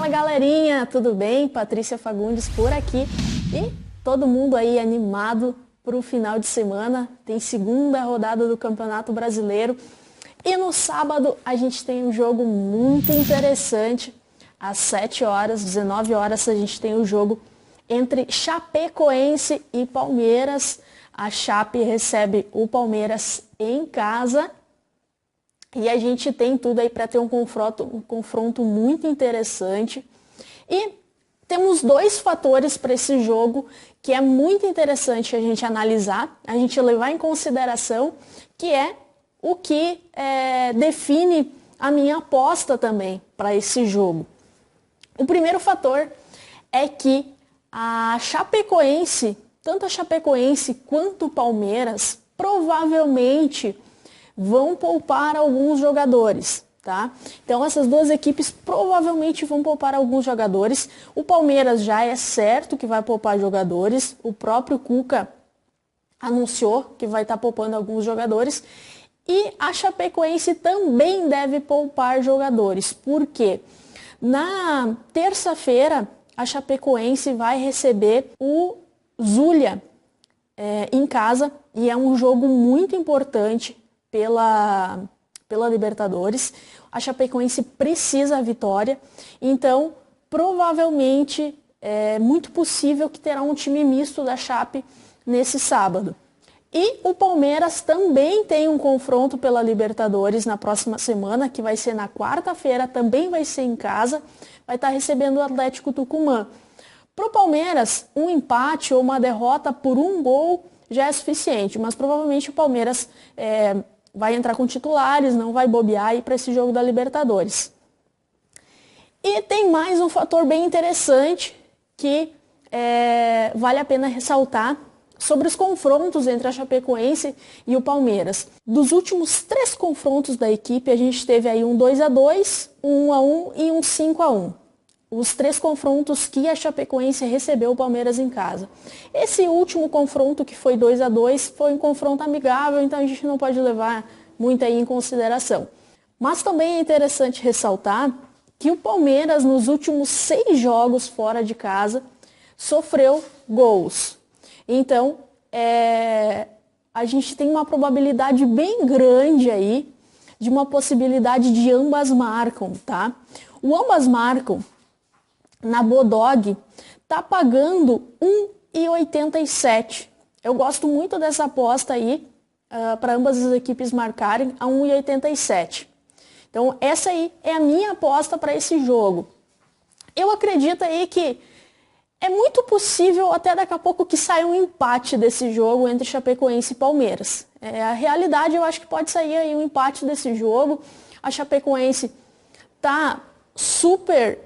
Fala galerinha, tudo bem? Patrícia Fagundes por aqui e todo mundo aí animado para o final de semana. Tem segunda rodada do Campeonato Brasileiro e no sábado a gente tem um jogo muito interessante. Às 7 horas, 19 horas, a gente tem o jogo entre Chapecoense e Palmeiras. A Chape recebe o Palmeiras em casa. E a gente tem tudo aí para ter um confronto muito interessante. E temos dois fatores para esse jogo que é muito interessante a gente analisar, a gente levar em consideração, que é o que define a minha aposta também para esse jogo. O primeiro fator é que a Chapecoense, tanto a Chapecoense quanto o Palmeiras, provavelmente vão poupar alguns jogadores, tá? Então essas duas equipes provavelmente vão poupar alguns jogadores. O Palmeiras já é certo que vai poupar jogadores. O próprio Cuca anunciou que vai estar poupando alguns jogadores. E a Chapecoense também deve poupar jogadores. Por quê? Na terça-feira, a Chapecoense vai receber o Zulia em casa. E é um jogo muito importante pela Libertadores. A Chapecoense precisa da vitória, então provavelmente é muito possível que terá um time misto da Chape nesse sábado. E o Palmeiras também tem um confronto pela Libertadores na próxima semana, que vai ser na quarta-feira, também vai ser em casa, vai estar recebendo o Atlético Tucumã. Para o Palmeiras, um empate ou uma derrota por um gol já é suficiente, mas provavelmente o Palmeiras vai entrar com titulares, não vai bobear aí para esse jogo da Libertadores. E tem mais um fator bem interessante que vale a pena ressaltar sobre os confrontos entre a Chapecoense e o Palmeiras. Dos últimos 3 confrontos da equipe, a gente teve aí um 2-2, um 1-1 e um 5-1. Os 3 confrontos que a Chapecoense recebeu o Palmeiras em casa. Esse último confronto, que foi 2-2, foi um confronto amigável, então a gente não pode levar muito aí em consideração. Mas também é interessante ressaltar que o Palmeiras, nos últimos 6 jogos fora de casa, sofreu gols. Então, a gente tem uma probabilidade bem grande aí de uma possibilidade de ambas marcam, tá? O ambas marcam na Bodog tá pagando 1,87. Eu gosto muito dessa aposta aí para ambas as equipes marcarem a 1,87. Então essa aí é a minha aposta para esse jogo. Eu acredito aí que é muito possível até daqui a pouco que saia um empate desse jogo entre Chapecoense e Palmeiras. A realidade, eu acho que pode sair aí um empate desse jogo. A Chapecoense tá super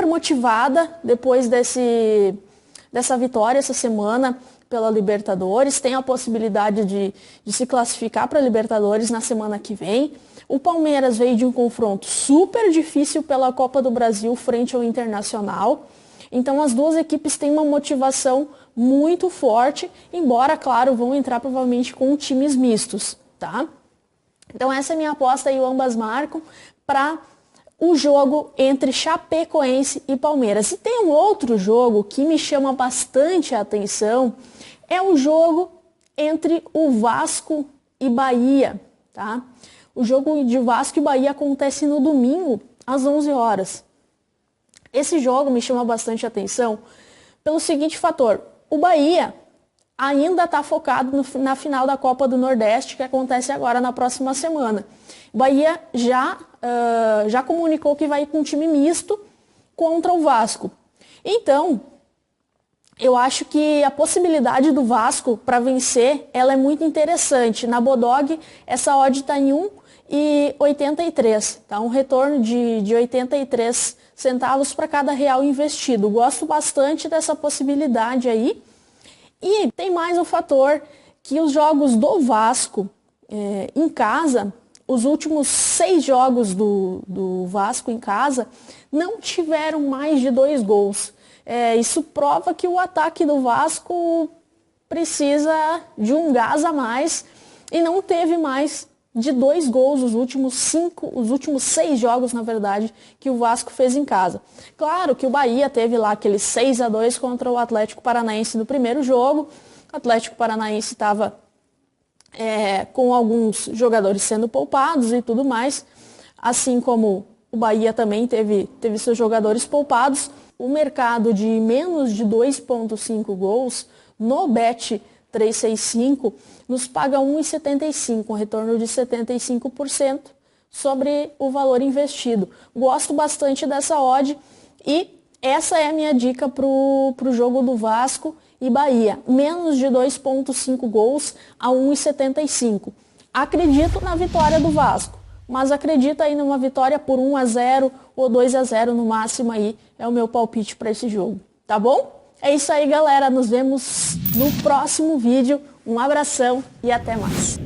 motivada depois dessa vitória essa semana pela Libertadores. Tem a possibilidade de se classificar para a Libertadores na semana que vem. O Palmeiras veio de um confronto super difícil pela Copa do Brasil frente ao Internacional. Então as duas equipes têm uma motivação muito forte, embora, claro, vão entrar provavelmente com times mistos, tá? Então essa é a minha aposta aí, ambas marcam, para o jogo entre Chapecoense e Palmeiras. E tem um outro jogo que me chama bastante a atenção, é o jogo entre o Vasco e Bahia, tá? O jogo de Vasco e Bahia acontece no domingo, às 11 horas. Esse jogo me chama bastante a atenção pelo seguinte fator: o Bahia ainda está focado na final da Copa do Nordeste, que acontece agora na próxima semana. O Bahia já comunicou que vai ir com um time misto contra o Vasco. Então, eu acho que a possibilidade do Vasco para vencer, ela é muito interessante. Na Bodog, essa odd está em 1,83. Tá? Um retorno de 83 centavos para cada real investido. Gosto bastante dessa possibilidade aí. E tem mais um fator, que os jogos do Vasco em casa, os últimos 6 jogos do Vasco em casa, não tiveram mais de 2 gols. Isso prova que o ataque do Vasco precisa de um gás a mais e não teve mais de 2 gols os últimos 6 jogos, na verdade, que o Vasco fez em casa. Claro que o Bahia teve lá aquele 6-2 contra o Atlético Paranaense no primeiro jogo. O Atlético Paranaense estava com alguns jogadores sendo poupados e tudo mais, assim como o Bahia também teve seus jogadores poupados. O mercado de menos de 2,5 gols no Bet365 nos paga 1,75, um retorno de 75% sobre o valor investido. Gosto bastante dessa odd e essa é a minha dica para o jogo do Vasco e Bahia. Menos de 2,5 gols a 1,75. Acredito na vitória do Vasco, mas acredito aí numa vitória por 1-0 ou 2-0 no máximo aí. É o meu palpite para esse jogo, tá bom? É isso aí, galera. Nos vemos no próximo vídeo. Um abração e até mais.